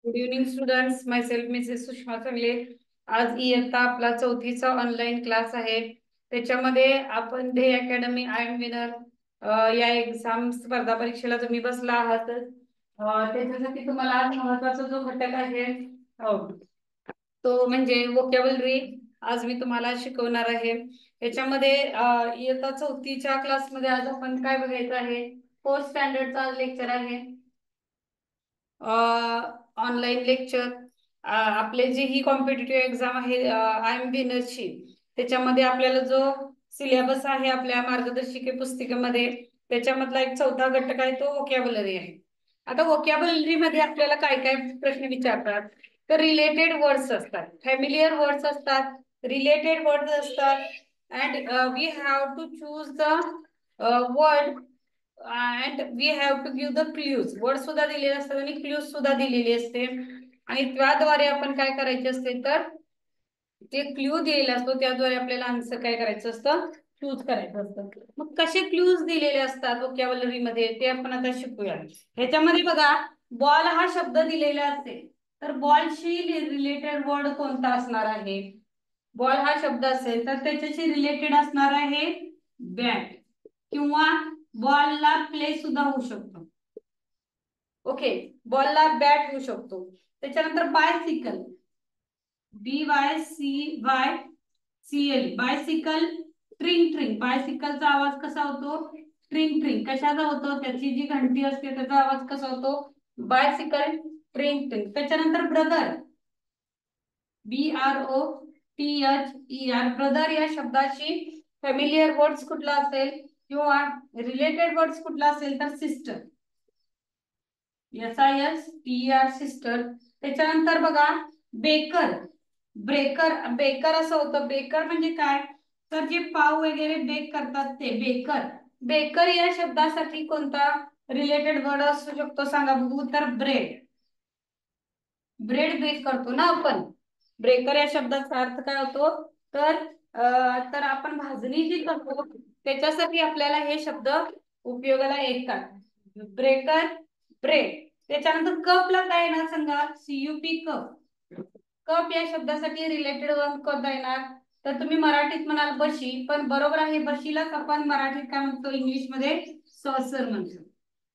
Good evening students, माय self Mrs Sushma चांगले. आज इयत्ता आपला चौथीचा ऑनलाईन क्लास आहे. त्याच्यामध्ये आपण ध्येय अकॅडमी आय एम विनर या एक्झाम स्पर्धा परीक्षेला तुम्ही बसला आहात. त्याच्यासाठी तुम्हाला आज महत्वाचा जो घटक आहे तो म्हणजे वोकॅबलरी आज मी तुम्हाला शिकवणार आहे. याच्यामध्ये इयत्ता चौथीच्या क्लासमध्ये आज आपण काय बघायचं आहे, फोर्थ स्टँडर्डचा लेक्चर आहे. ऑनलाईन लेक्चर आपले जी ही कॉम्पिटिटिव्ह एक्झाम आहे आय एम विनरची, त्याच्यामध्ये आपल्याला जो सिलेबस आहे आपल्या मार्गदर्शिके पुस्तिकेमध्ये त्याच्यामधला एक चौथा घटक आहे तो वोकॅबलरी आहे. आता वोकॅबलरी मध्ये आपल्याला काय काय प्रश्न विचारतात, तर रिलेटेड वर्ड्स असतात, फॅमिलियर वर्ड्स असतात, रिलेटेड वर्ड्स असतात and we have to choose the word and we have to give the clues. Word सुद्धा दिलेले असतात आणि क्ल्यूज सुद्धा दिलेली असते आणि त्याद्वारे आपण काय करायचे असते, तर ते क्ल्यू दिलेला असतो त्याद्वारे आपल्याला आन्सर काय करायचं असतं, चूज करायचं असतं. मग कसे क्ल्यूज दिलेले असतात वोकॅबलरी मध्ये ते आपण आता शिकूया. ह्याच्यामध्ये बघा, बॉल हा शब्द दिलेला असेल तर बॉलशी रिलेटेड वर्ड कोणता असणार आहे. बॉल हा शब्द असेल तर त्याच्याशी रिलेटेड असणार आहे बॅट, किंवा बॉलला प्ले सुद्धा होऊ शकतो. ओके, बॉलला बॅट होऊ शकतो. त्याच्यानंतर बायसिकल, BYCYCL बायसिकल, ट्रिंग ट्रिंग, बायसिकलचा आवाज कसा होतो, ट्रिंग ट्रिंग. कशाचा होतो, त्याची जी घंटी असते त्याचा आवाज कसा होतो, बायसिकल, ट्रिंग ट्रिंग. त्याच्यानंतर ब्रदर, BROTHER, ब्रदर या शब्दाची फॅमिलियर वर्ड्स कुठला असेल किंवा रिलेटेड वर्ड्स कुठला असेल तर सिस्टर, SISTER, सिस्टर. त्याच्यानंतर बघा बेकर, ब्रेकर, बेकर असं होतं. बेकर म्हणजे काय, तर जे पाव वगैरे बेक करतात ते बेकर. बेकर या शब्दासाठी कोणता रिलेटेड वर्ड असू शकतो सांगा बघू, तर ब्रेड. ब्रेड बेक करतो ना आपण. ब्रेकर या शब्दाचा अर्थ काय होतो, तर आपण भाजणी जी करतो त्याच्यासाठी आपल्याला हे शब्द उपयोगाला येतात. Breaker, bread. त्याच्यानंतर कपला काय येणार सांगा, CUP, कप. कप या शब्दासाठी रिलेटेड वर्ड कोणता येणार, तर तुम्ही मराठीत म्हणाल बशी, पण बरोबर आहे बशीलाच आपण मराठीत काय म्हणतो, इंग्लिश मध्ये सॉसर म्हणतो.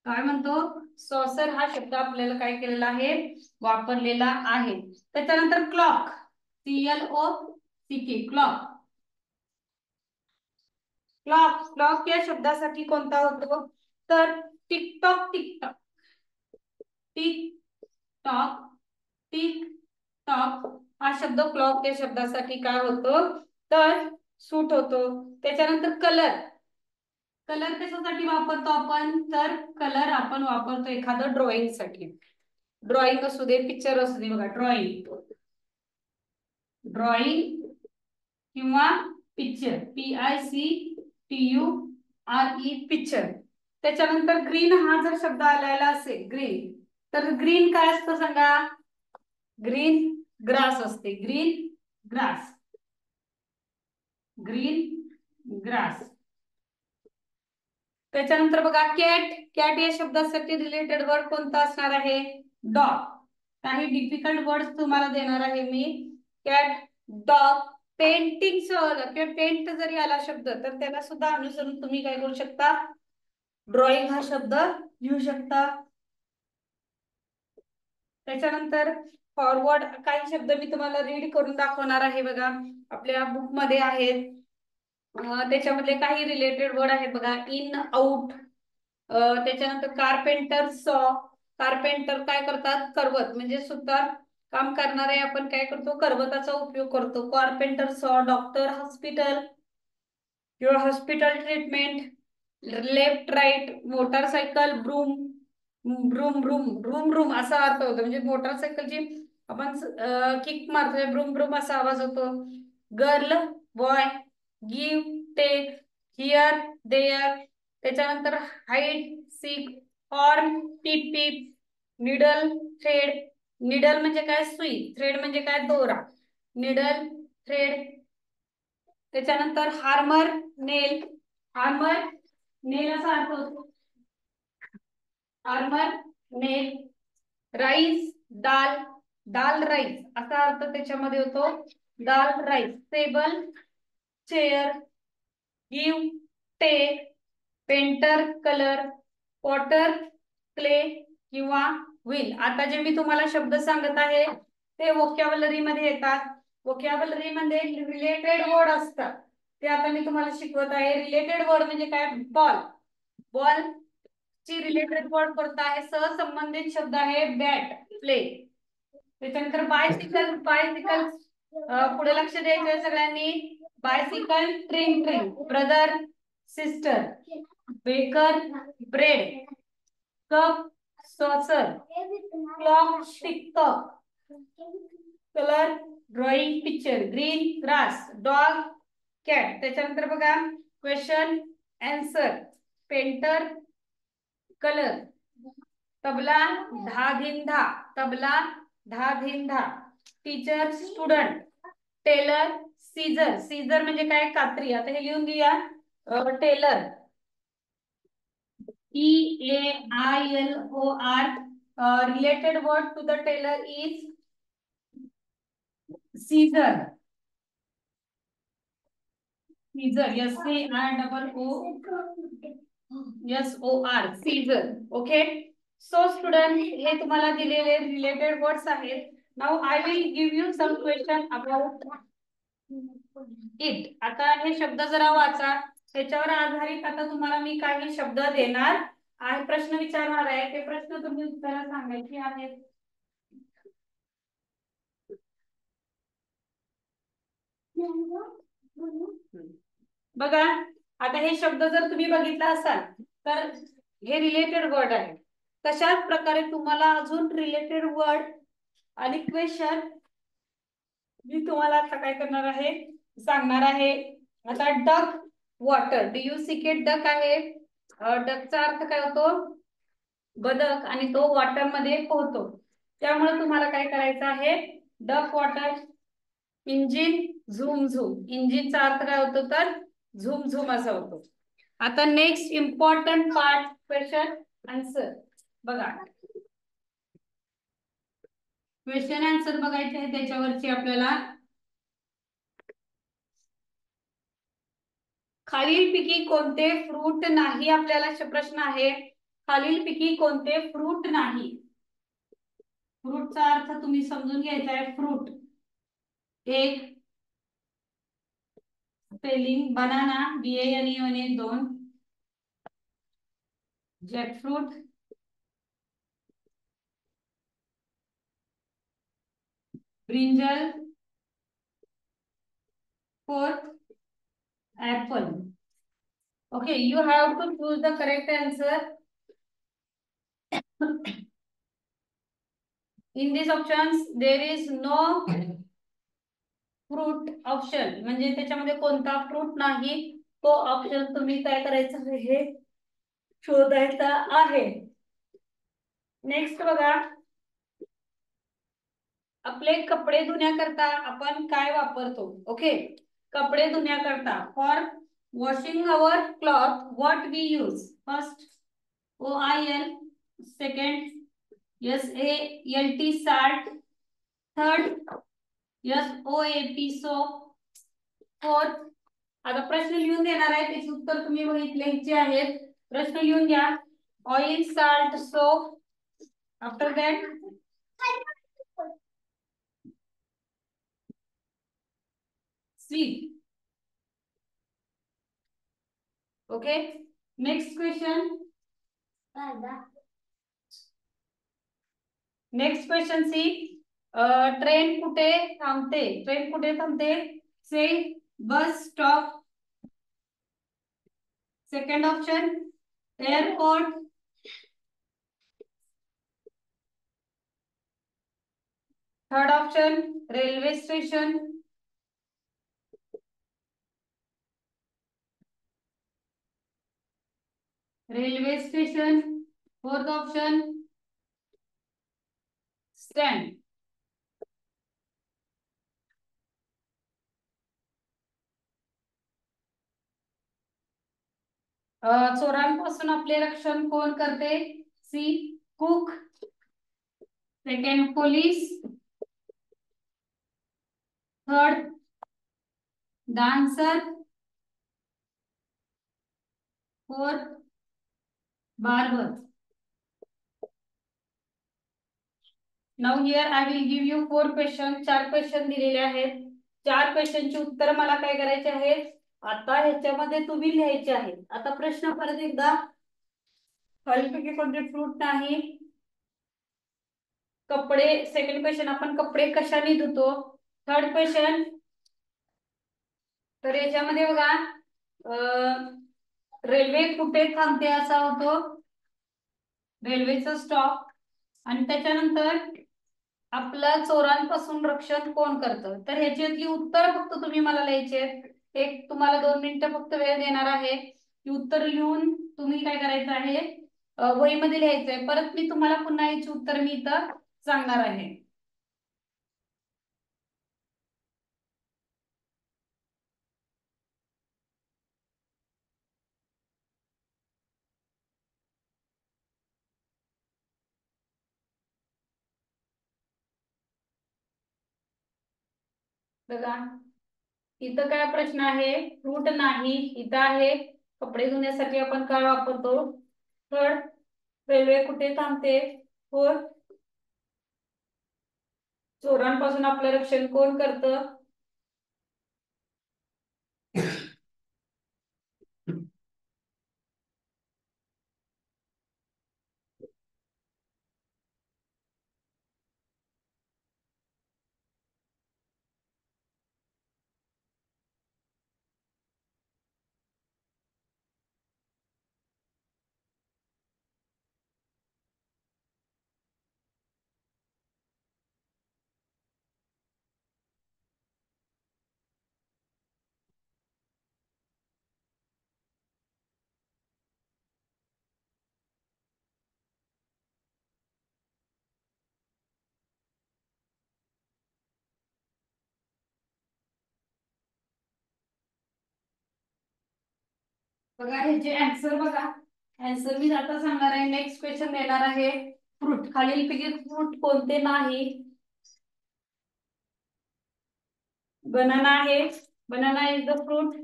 काय म्हणतो, सॉसर हा शब्द आपल्याला काय केलेला आहे, वापरलेला आहे. त्याच्यानंतर clock, CLOCK, clock. Clock, clock या शब्दासाठी कोणता होतो, तर TikTok, TikTok, tick tock, tick tock हा शब्द क्लॉक या शब्दासाठी काय होतो, तर सूट होतो. त्याच्यानंतर कलर, कलर कशासाठी वापरतो आपण, तर कलर आपण वापरतो एखादं ड्रॉइंग साठी. ड्रॉइंग असू दे, पिक्चर असू दे, बघा ड्रॉइंग, ड्रॉइंग किंवा पिक्चर, PICTURE, पिक्चर. त्याच्यानंतर ग्रीन हा जर शब्द आलेला असेल ग्रीन, तर ग्रीन काय असतं सांगा, ग्रीन ग्रास असते, ग्रीन ग्रास, ग्रीन ग्रास. त्याच्यानंतर बघा कॅट, कॅट या शब्दासाठी रिलेटेड वर्ड कोणता असणार आहे, डॉग. काही डिफिकल्ट वर्ड्स तुम्हाला देणार आहे मी. कॅट, डॉग, पेंटिंग किंवा पेंट जरी आला शब्द तर त्याला सुद्धा अनुसरून तुम्ही काय करू शकता, ड्रॉइंग हा शब्द लिहू शकता. त्याच्यानंतर फॉरवर्ड, काही शब्द मी तुम्हाला रीड करून दाखवणार आहे, बघा आपल्या बुक मध्ये आहेत. त्याच्यामध्ये काही रिलेटेड वर्ड आहेत बघा, इन, आउट. त्याच्यानंतर कारपेंटर, सॉ. कारपेंटर काय करतात, करवत, म्हणजे सुद्धा काम करणारे आपण काय करतो, करवताचा उपयोग करतो. Carpenter, saw. डॉक्टर, हॉस्पिटल किंवा hospital treatment. Left, right, motorcycle, broom, broom broom, broom broom असा अर्थ होतो, म्हणजे मोटारसायकलची आपण किक मारतोय, ब्रूम ब्रूम असा आवाज होतो. Girl, boy, give, take, here, there. त्याच्यानंतर hide, seek, horn, peep peep. Needle, thread, needle म्हणजे काय, सुई, थ्रेड म्हणजे काय, दोरा. Needle, thread. त्याच्यानंतर हार्मर, नेल, हार्मर, नेल असा अर्थ होतो, hammer, nail. Rice, dal, dal rice असा अर्थ त्याच्यामध्ये होतो. Dal rice. Table, chair, give, take, painter, colour, potter, clay किंवा व्हील. आता जे मी तुम्हाला शब्द सांगत आहे ते वोकॅब्युलरी मध्ये येतात. वोकॅब्युलरी मध्ये रिलेटेड वर्ड असतात, ते आता मी तुम्हाला शिकवत आहे. रिलेटेड वर्ड म्हणजे काय? बॉल, बॉल ची रिलेटेड वर्ड कोणता आहे? सहसंबंधित शब्द आहे बॅट, प्ले. त्याच्यानंतर बायसिकल, बायसिकल पुढे लक्ष द्यायचं सगळ्यांनी. Bicycle, train, train. Brother, sister. Baker, bread. Cup, saucer. Clock, stick, cup. Colour, drawing, picture. Green, grass. Dog, cat. त्याच्यानंतर बघा question, answer. Painter, colour. Tabla, धा धिंधा. तबला, धा धिंधा. Teacher, student. Tailor, scissor. Scissor म्हणजे काय? कात्री. आता हे लिहून घेऊया. Tailor, TAILOR. Related word to the tailor is scissor. Scissor. SCISSOR. Scissor. Okay. So student, हे तुम्हाला दिलेले related words आहेत. Now I will give you some question about it. आता हे शब्द जरा वाचा. त्याच्यावर आधारित आता तुम्हाला मी काही शब्द देणार आहे, प्रश्न विचारणार आहे. ते प्रश्न तुम्ही उत्तर सांगायची आहेत. बघा आता हे शब्द जर तुम्ही बघितला असाल तर हे रिलेटेड वर्ड आहे. तशाच प्रकारे तुम्हाला अजून रिलेटेड वर्ड आणि क्वेश्चन मी तुम्हाला आता काय करणार आहे, सांगणार आहे. आता duck, water. Do you see cat? Duck आहे. डकचा अर्थ काय होतो? बदक. आणि तो वॉटर मध्ये पोहतो. त्यामुळे तुम्हाला काय करायचं आहे? Duck, water. Engine, zoom zoom. इंजिनचा अर्थ काय होतो? तर झूम झूम असा होतो. आता next important part, question answer. बघा क्वेश्चन आन्सर बघायचे आहे. त्याच्यावरची आपल्याला खालीलपैकी कोणते फ्रूट नाही, आपल्याला प्रश्न आहे. खालीलपैकी कोणते फ्रूट नाही? फ्रूटचा अर्थ तुम्ही समजून घ्यायचा आहे. फ्रूट, एक spelling banana, BANANA 2. Jackfruit, brinjal, 4 apple. Okay, you have to choose the correct answer. In these options there is no fruit option, म्हणजे त्याच्यामध्ये कोणता फ्रूट नाही तो ऑप्शन तुम्ही काय करायचं हे शोधायचा आहे. नेक्स्ट बघा, आपले कपडे धुण्याकरता आपण काय वापरतो? ओके, कपडे धुण्याकरता for washing our cloth what we use? First OIL, second SALT salt, third SOAP soap, fourth. आता प्रश्न लिहून देणार आहे, त्याचे उत्तर तुम्ही बघितले आहेत. प्रश्न लिहून घ्या. Oil, salt, soap. After that sweet. Okay, next question. Next question see. Train कुठे थांबते? ट्रेन कुठे थांबते? Say bus stop. Second option airport. Third option railway station. Railway station. Fourth option stand. चोरांपासून आपले रक्षण कोण करते? See cook. Second police, third dancer, fourth barber. Now here I will give you 4 questions. 4 question दिलेले आहेत. 4 क्वेश्चनची उत्तर मला काय करायचे आहेत, आता ह्याच्यामध्ये तुम्ही लिहायचे आहेत. आता प्रश्न परत एकदा, खालीलपैकी कोणते फ्रूट नाही. कपडे, सेकंड क्वेश्चन, आपण कपडे कशाने धुतो. थर्ड क्वेश्चन, तर याच्यामध्ये बघा रेल्वे कुठे थांबते असा होतो, रेल्वेचा स्टॉप. आणि त्याच्यानंतर आपलं चोरांपासून रक्षण कोण करतं. तर ह्याच्यातली उत्तर फक्त तुम्ही मला लिहायचे आहेत. एक तुम्हाला 2 मिनिटं फक्त वेळ देणार आहे. की उत्तर लिहून तुम्ही काय करायचं आहे, वहीमध्ये लिहायचं आहे. परत मी तुम्हाला पुन्हा याची उत्तर मी इथं सांगणार आहे. बघा इथं काय प्रश्न आहे, फ्रूट नाही. इथं आहे कपडे धुण्यासाठी आपण काय वापरतो. थर्ड, रेल्वे कुठे थांबते. फोर्थ, चोरांपासून आपलं रक्षण कोण करतं. बघा ह्याचे आन्सर बघा. आन्सर मी आता सांगणार आहे. नेक्स्ट क्वेश्चन देणार आहे. फ्रूट, खालीलपैकी फ्रूट कोणते नाही. बनाना आहे. Banana is the fruit.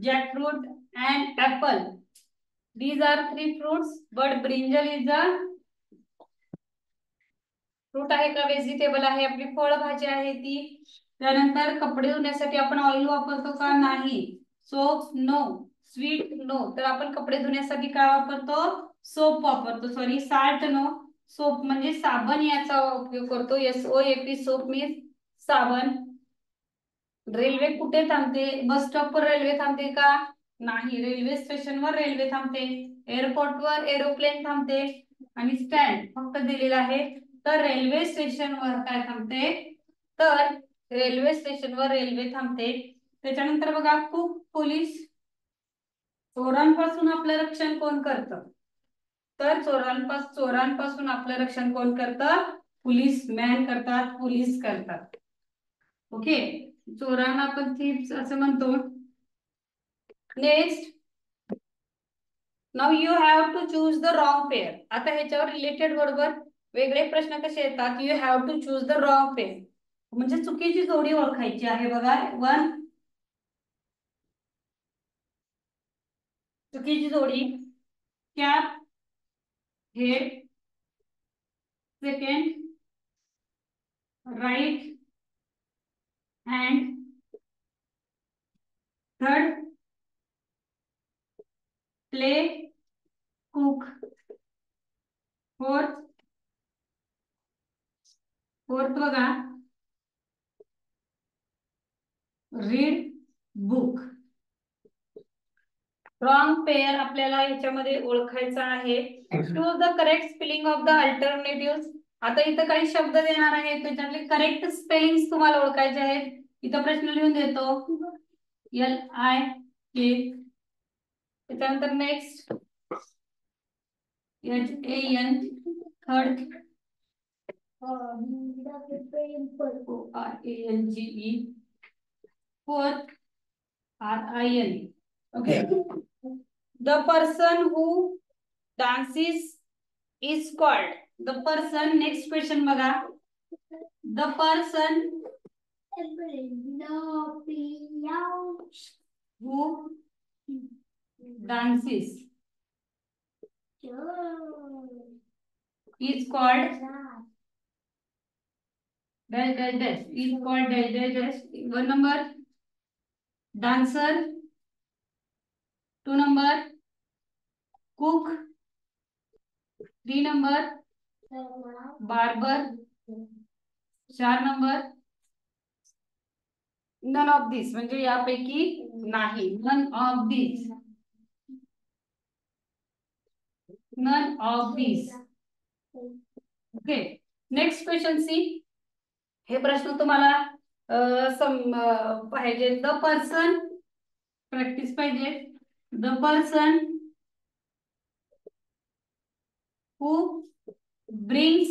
Jackfruit and apple, these are 3 fruits. But brinjal is a fruit आहे का, व्हेजिटेबल आहे, आपली फळभाजी आहे ती. त्यानंतर कपडे धुण्यासाठी आपण ऑइल वापरतो का, नाही. Soap, no. Sweet, no. तर आपण कपडे धुण्यासाठी काय वापरतो, सोप वापरतो. Sorry, salt, no. सोप म्हणजे साबण याचा उपयोग करतो. SOAP, सोप मीन्स साबण. रेल्वे कुठे थांबते, बस स्टॉप वर रेल्वे थांबते का, नाही. रेल्वे स्टेशन वर रेल्वे थांबते. एअरपोर्ट वर एरोप्लेन थांबते. आणि स्टँड फक्त दिलेला आहे. तर रेल्वे स्टेशन वर काय थांबते, तर रेल्वे स्टेशन वर रेल्वे थांबते. त्याच्यानंतर बघा, कुक, पोलीस, चोरांपासून आपलं रक्षण कोण करतं. तर चोरांपासून आपलं रक्षण कोण करतं, पोलीस मॅन करतात, पोलीस करतात. ओके, चोरांना आपण थीप्स असं म्हणतो. Next, now you have to choose the wrong pair. आता ह्याच्यावर रिलेटेड बरोबर वेगळे प्रश्न कसे येतात. You have to choose the wrong pair म्हणजे चुकीची जोडी ओळखायची आहे. बघा, 1 चुकीची जोडी, cap, head. Second, right hand. Third, play, cook. Fourth, बघा, रीड बुक. रॉंग पेअर आपल्याला याच्यामध्ये ओळखायचा आहे. Choose the correct spelling of the alternative. आता इथं काही शब्द देणार आहेत, त्याच्यातले करेक्ट स्पेलिंग तुम्हाला ओळखायचे आहेत. इथं प्रश्न लिहून देतो, LIK. त्याच्यानंतर next, HAN. Third, ORANGE. Fourth, RIN. Okay. The person who dances is called. The person, next question बघा. The person who dances is called dash dash dash is called dash dash dash. 1 number dancer, 2 number cook, 3 number barber, 4 number none of this, म्हणजे यापैकी नाही. none of these, none of these. Okay, next question C. हे प्रश्न तुम्हाला पाहिजे. The person, practice पाहिजे. The person who brings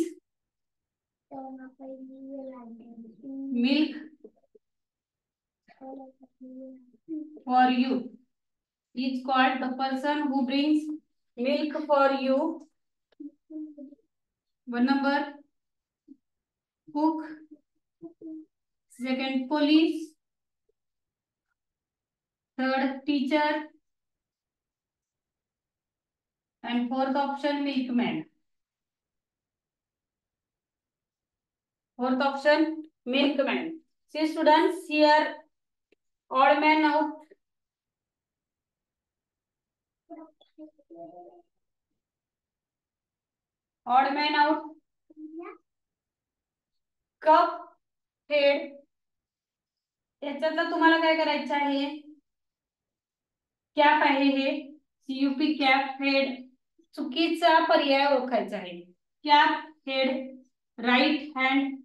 milk for you is called, the person who brings milk for you. 1 number cook, second police, third teacher, and fourth option milkman. Fourth option milkman. See students, here odd man out. Odd man out. Cup head. याच्यातलं तुम्हाला काय करायचं आहे? Cap आहे हे, CUP cap head. चुकीचा पर्याय ओळखायचा आहे. Cap head, right hand,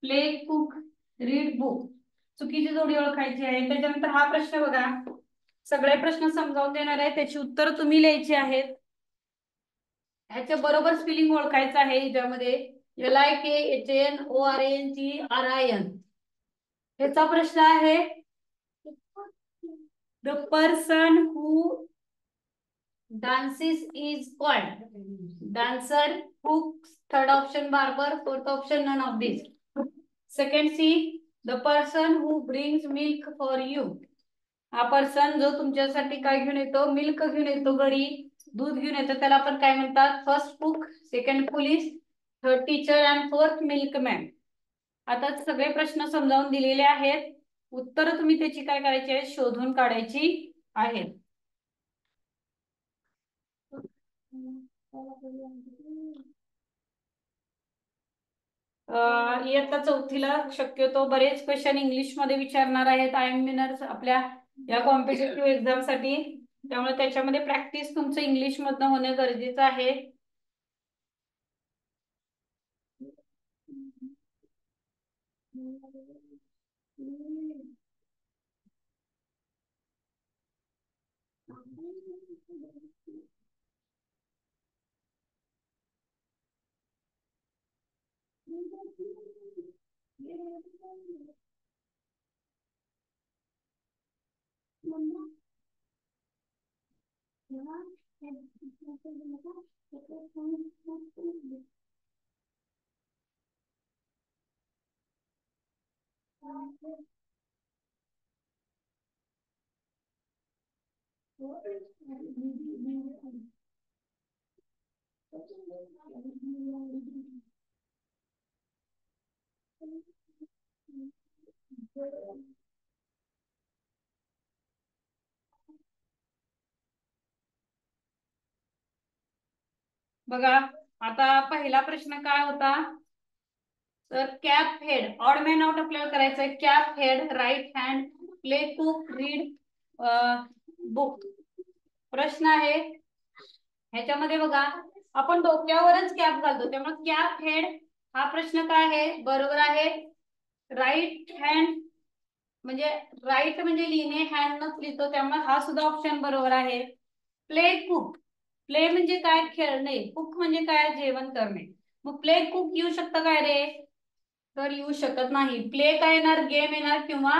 play cook, read book. चुकीची जोडी ओळखायची आहे. त्याच्यानंतर हा प्रश्न बघा, सगळे प्रश्न समजावून देणार आहे, त्याची उत्तर तुम्ही लिहायची आहेत. ह्याचे बरोबर स्पेलिंग ओळखायचं आहे. याच्यामध्ये LIKHANORANGRIN. ह्याचा प्रश्न आहे, the person who dances is called dancer, cook, third option barber, fourth option none of these. Second C, the person who brings milk for you. हा पर्सन जो तुमच्यासाठी काय घेऊन येतो? मिल्क घेऊन येतो, घरी दूध घेऊन येतो, त्याला आपण काय म्हणतात? First cook, second police, third teacher and fourth milkman. आता सगळे प्रश्न समजावून दिलेले आहेत. उत्तर तुम्ही त्याची काय करायची आहेत? शोधून काढायची आहेत. इयत्ता चौथीला शक्यतो बरेच क्वेश्चन इंग्लिश मध्ये विचारणार आहेत आय एम विनर्स आपल्या या कॉम्पिटिटिव्ह एक्झाम साठी. त्यामुळे त्याच्यामध्ये प्रॅक्टिस तुमचं इंग्लिश मधनं होणे गरजेचं आहे. बघा, आता पहिला प्रश्न काय होता? तर cap head, odd man out आपल्याला करायचं आहे. Cap head, right hand, play cook, read book. प्रश्न आहे ह्याच्यामध्ये बघा, आपण डोक्यावरच कॅप घालतो, त्यामुळे कॅप हेड हा प्रश्न काय आहे? बरोबर आहे. राईट हँड म्हणजे राईट म्हणजे लिहिणे, हँड नच लिहितो, त्यामुळे हा सुद्धा ऑप्शन बरोबर आहे. प्ले कुक, प्ले म्हणजे काय? खेळणे. कुक म्हणजे काय? जेवण करणे. मग प्ले कुक येऊ शकतं काय रे? तर येऊ शकत नाही. प्ले काय येणार? गेम येणार किंवा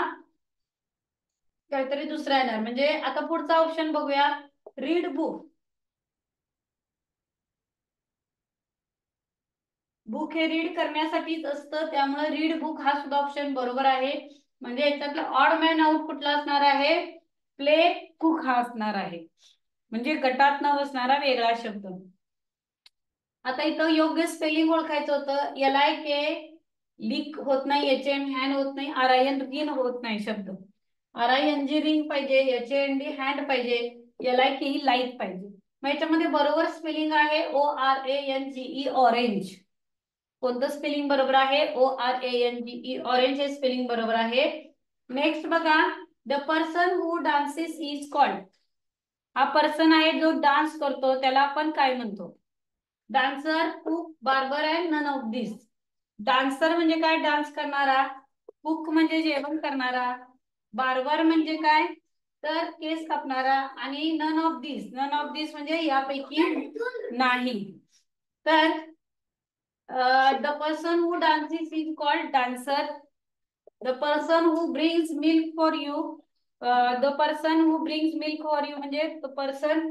काहीतरी दुसरा येणार. म्हणजे आता पुढचा ऑप्शन बघूया, रीड बुक. बुक हे रीड करण्यासाठीच असतं, त्यामुळे रीड बुक हा सुद्धा ऑप्शन बरोबर आहे. म्हणजे याच्यातला ऑड मॅन आउट कुठला असणार आहे, प्ले कुक हा असणार आहे, म्हणजे गटात न बसणारा वेगळा शब्द. आता इथं योग्य स्पेलिंग ओळखायचं होतं. LIK लिक होत नाही, HM हॅन होत नाही, RIN रिन होत नाही शब्द. RING रिंग पाहिजे, HAND हँड पाहिजे, LIK ही लाईट पाहिजे. मग याच्यामध्ये बरोबर स्पेलिंग आहे ORANGE ऑरेंज. कोणतं स्पेलिंग बरोबर आहे, ORANGE ऑरेंज हे स्पेलिंग बरोबर आहे. नेक्स्ट बघा, the person who dances is called. हा पर्सन आहे जो डान्स करतो, त्याला आपण काय म्हणतो, dancer, cook, barber and none of this. Dancer म्हणजे काय, डान्स करणारा. कुक म्हणजे जेवण करणारा. बार्बर म्हणजे काय, तर केस कापणारा. आणि none of this, none of this म्हणजे यापैकी नाही. तर the person who dances is called dancer. The person who brings milk for you, the person who brings milk for you म्हणजे तो पर्सन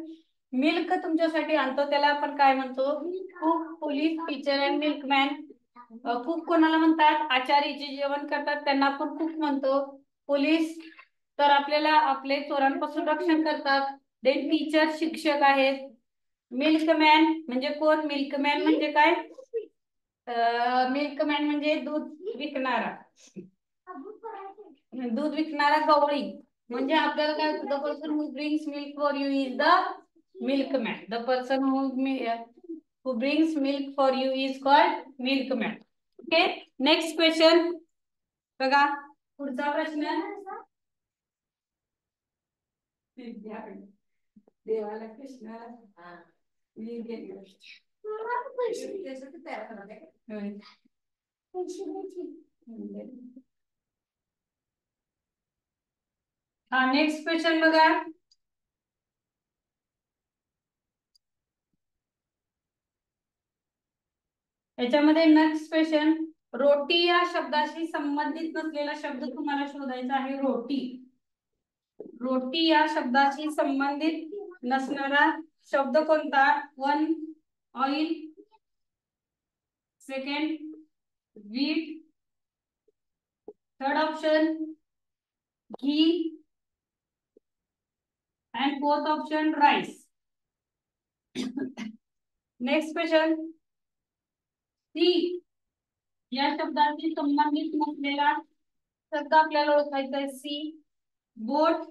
मिल्क तुमच्यासाठी आणतो, त्याला आपण काय म्हणतो, cook, police, teacher and milkman. Cook कोणाला म्हणतात, आचारी जे जेवण करतात त्यांना आपण कुक म्हणतो. पोलीस तर आपल्याला आपले चोरांपासून रक्षण करतात. देन टीचर शिक्षक आहेत. मिल्कमॅन म्हणजे कोण, मिल्कमॅन म्हणजे काय, मिल्कमॅन म्हणजे दूध विकणारा, दूध विकणारा गवळी. म्हणजे आपल्याला काय, the person who brings milk for you is the milkman. The person who brings milk for you is called milkman. Okay, next question बघा. पुढचा प्रश्न, देवाला कृष्णाला हा नेक्स्ट क्वेश्चन बघा. याच्यामध्ये नेक्स्ट क्वेश्चन, रोटी या शब्दाशी संबंधित नसलेला शब्द तुम्हाला शोधायचा आहे. रोटी, रोटी या शब्दाशी संबंधित नसणारा शब्द कोणता. 1 oil, second wheat, third option ghee and fourth option rice. Next question, see या शब्दाशी संबंधित नसलेला शब्द आपल्याला ओळखायचा आहे. See boat,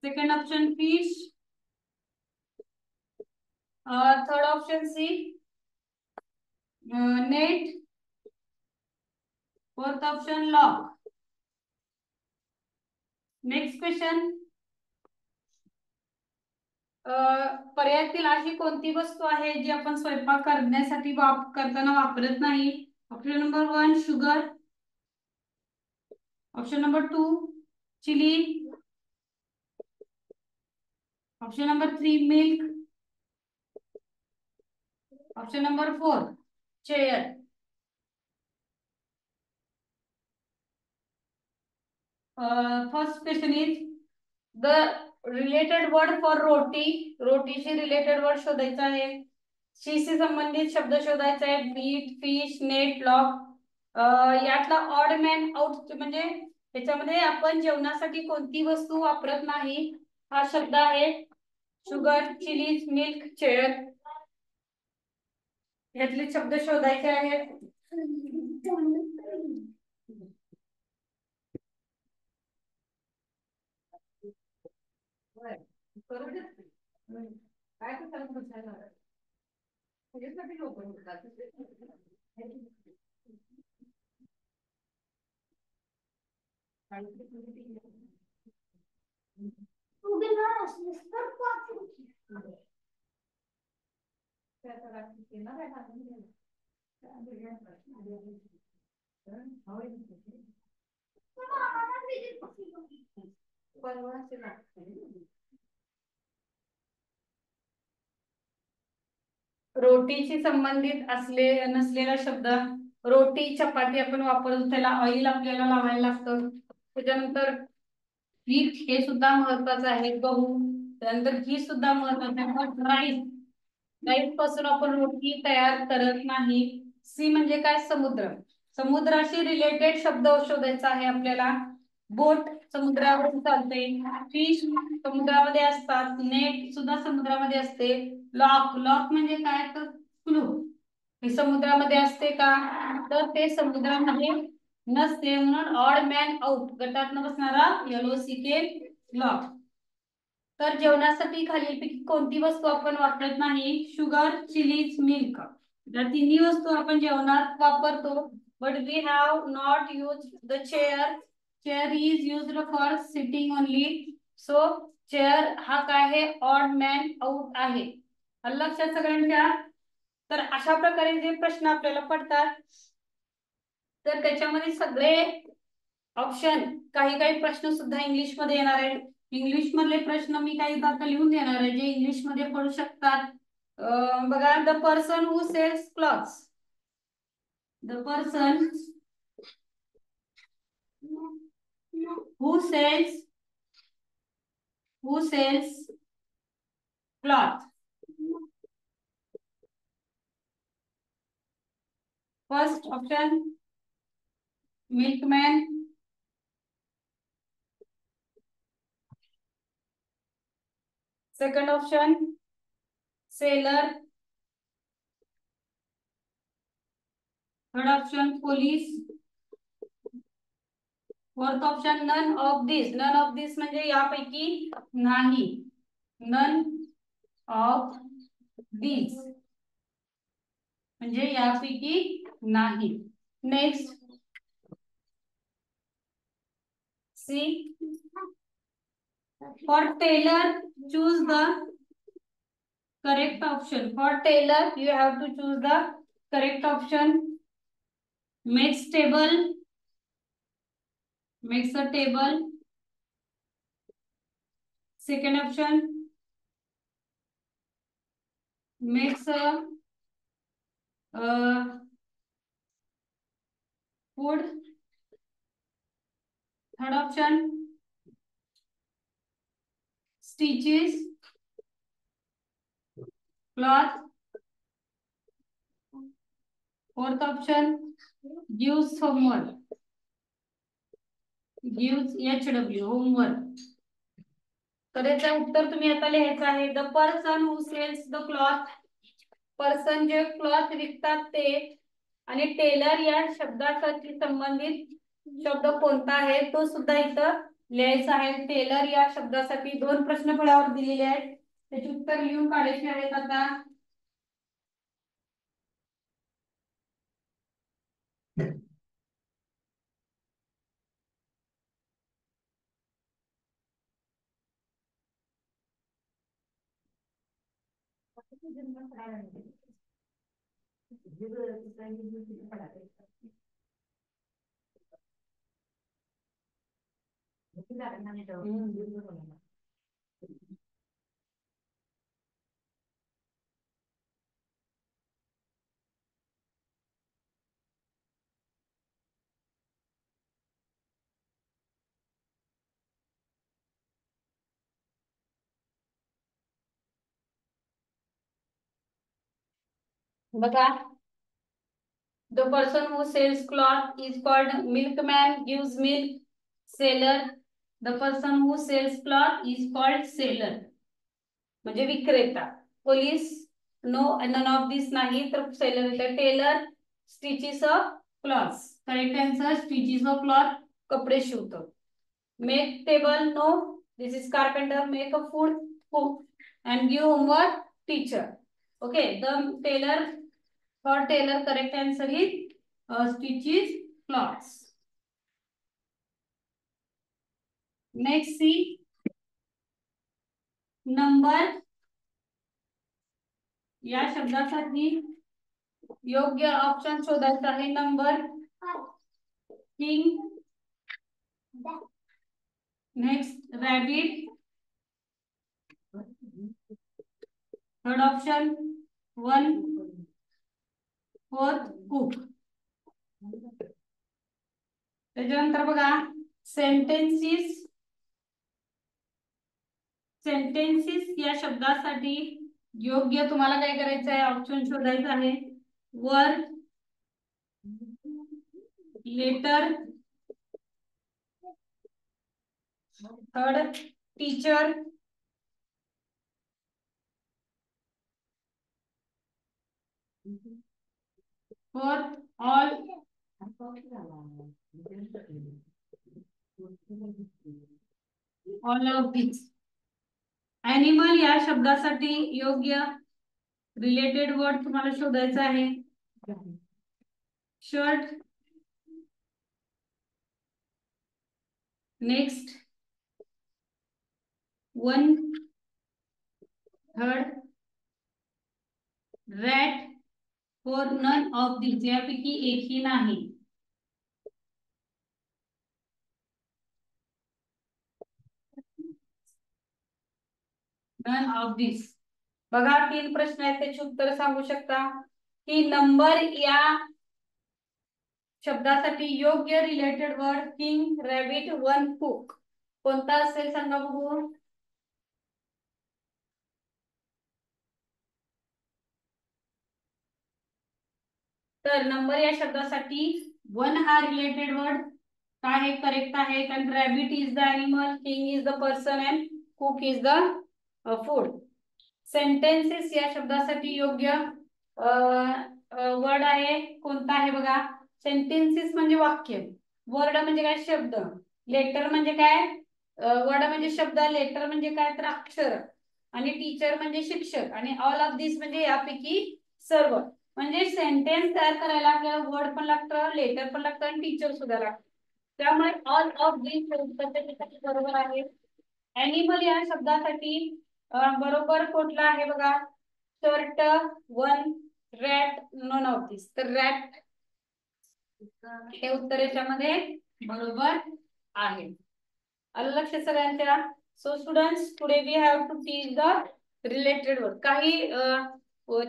second option fish, third option see net, fourth option lock. Next question, पर्यायातील अशी कोणती वस्तू आहे जी आपण स्वयंपाक करण्यासाठी करताना वापरत नाही. Option number 1 sugar, option number 2 chilli, option number 3 milk, option number 4 chair. First question is the related word for roti. रोटीशी रिलेटेड वर्ड शोधायचा आहे. शी से संबंधित शब्द शोधायचा आहे. Meat, fish, net, lock. यातला ऑड मॅन आउट म्हणजे त्याच्यामध्ये आपण जेवणासाठी कोणती वस्तू वापरत नाही हा शब्द आहे. Sugar, chillies, milk, chair. यातले शब्द शोधायचे आहेत. काय रोटीशी संबंधित नसलेला शब्द, रोटी चपाती आपण वापरतो त्याला ऑइल आपल्याला लावायला लागतं. त्याच्यानंतर पीठ हे सुद्धा महत्वाचं आहे. गहू, त्यानंतर घी सुद्धा महत्वाचं आहे. राईस लाईफ पासून आपण रोटी तयार करत नाही. सी म्हणजे काय? समुद्र. समुद्राशी रिलेटेड शब्द शोधायचा आहे आपल्याला. बोट समुद्रावर चालते, फिश समुद्रामध्ये असतात, नेट सुद्धा समुद्रामध्ये असते, लॉक, लॉक म्हणजे काय तर क्लू, हे समुद्रामध्ये असते का? तर ते समुद्रामध्ये नसते, म्हणून ऑड मॅन आउट, गटात न बसणारा LOCK, लॉक. तर जेवणासाठी खालीलपैकी कोणती वस्तू आपण वापरत नाही? Sugar, chillies, milk. या तिन्ही वस्तू आपण जेवणात वापरतो. But we have not use the chair. Chair is used for sitting only. So chair हा काय आहे? ऑड मॅन आउट आहे. लक्षात सगळ्यांच्या? तर अशा प्रकारे जे प्रश्न आपल्याला पडतात, तर त्याच्यामध्ये सगळे ऑप्शन, काही काही प्रश्न सुद्धा इंग्लिश मध्ये येणार आहेत. इंग्लिश मधले प्रश्न मी काही आता लिहून देणार आहे, जे इंग्लिश मध्ये पडू शकतात. बघा, the person who sells clothes. The person who sells cloth. First option milkman. Second option seller. Third option police. Fourth option none of this. None of this म्हणजे यापैकी नाही. नन ऑफ दिस म्हणजे यापैकी नाही. Next see. For tailor choose the correct option. For tailor you have to choose the correct option. Makes table. Makes a table. Second option makes a food. Third option stitches cloth. Fourth option gives homework. gives HW homework. तर याचं उत्तर तुम्ही आता लिहायचं आहे. The person who sells the cloth. Person जे cloth विकतात ते. आणि टेलर या शब्दासाठी संबंधित शब्द कोणता आहे तो सुद्धा इथं लिहायचा आहे. टेलर या शब्दासाठी 2 प्रश्न फळ्यावर दिलेले आहेत, त्याची उत्तर लिहून काढायची आहेत. आता बघा, the person who sells cloth is called milkman, gives milk. Seller, the person who sells cloth is called seller, म्हणजे विक्रेता. Police no, none of this नाही, तर seller. Tailor stitches a cloth. Correct answer stitches a cloth, कपडे शिवतो. Make table no, this is carpenter. Make a food, cook. and give homework, teacher. Okay, the tailor, for tailor correct answer is stitches cloths. Next see, number या शब्दासाठी योग्य option शोधायचा आहे. Number, king. Next rabbit. Third option 1. Fourth cook. त्याच्यानंतर बघा, sentences. Sentences या शब्दासाठी योग्य तुम्हाला काय करायचं आहे, ऑप्शन शोधायचा आहे. Work, letter, third teacher, fourth all, all of this. Animal या शब्दासाठी योग्य रिलेटेड वर्ड तुम्हाला शोधायचा आहे. Shirt, next one, third rat, four none of this, यापैकी एकही नाही. None of this. बघा 3 प्रश्न आहेत, त्याची उत्तर सांगू शकता की नंबर या शब्दासाठी योग्य related word king, rabbit, one, cook कोणता असेल सांगा बघू. तर नंबर या शब्दासाठी वन हा रिलेटेड वर्ड काय आहे, करेक्ट आहे. कारण rabbit is the animal, king is the person and cook is the food. Sentences या शब्दासाठी योग्य वर्ड आहे कोणता आहे बघा. सेंटेन्सेस म्हणजे वाक्य, वर्ड म्हणजे काय शब्द, लेटर म्हणजे काय वर्ड म्हणजे शब्द, लेटर म्हणजे काय तर अक्षर, आणि टीचर म्हणजे शिक्षक, आणि ऑल ऑफ दिस म्हणजे यापैकी सर्व. म्हणजे सेंटेन्स तयार करायला आपल्याला वर्ड पण लागतं, लेटर पण लागतं आणि टीचर सुद्धा लागतं. त्यामुळे ऑल ऑफ दिस बरोबर आहे. ॲनिमल या शब्दासाठी बरोबर कुठला आहे बघा. Shirt, one, rat, none of this. तर रॅट हे उत्तर याच्यामध्ये बरोबर आहे. आलं लक्ष सगळ्यांच्या. So students, today we have to teach the related word. काही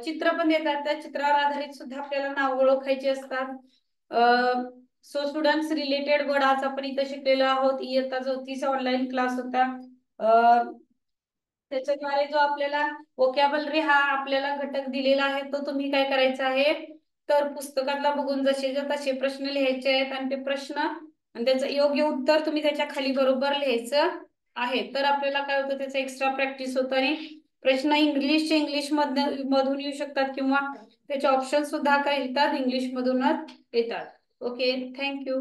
चित्र पण देतात, त्या चित्रावर आधारित सुद्धा आपल्याला नाव ओळखायची असतात. सो स्टुडंट्स, रिलेटेड वर्ड आज आपण इथं शिकलेलो आहोत. इयत्ता 34 ऑनलाईन क्लास होता. त्याच्याद्वारे जो आपल्याला वोकॅबलरी हा आपल्याला घटक दिलेला आहे, तो तुम्ही काय करायचा आहे, तर पुस्तकातला बघून जसेच्या तसे प्रश्न लिहायचे आहेत, आणि ते प्रश्न आणि त्याचं योग्य उत्तर तुम्ही त्याच्या खाली बरोबर लिहायचं आहे. तर आपल्याला काय होतं, त्याचं एक्स्ट्रा प्रॅक्टिस होतं, आणि प्रश्न इंग्लिश मधून येऊ शकतात, किंवा त्याचे ऑप्शन सुद्धा काय येतात इंग्लिश मधूनच येतात. Okay, thank you.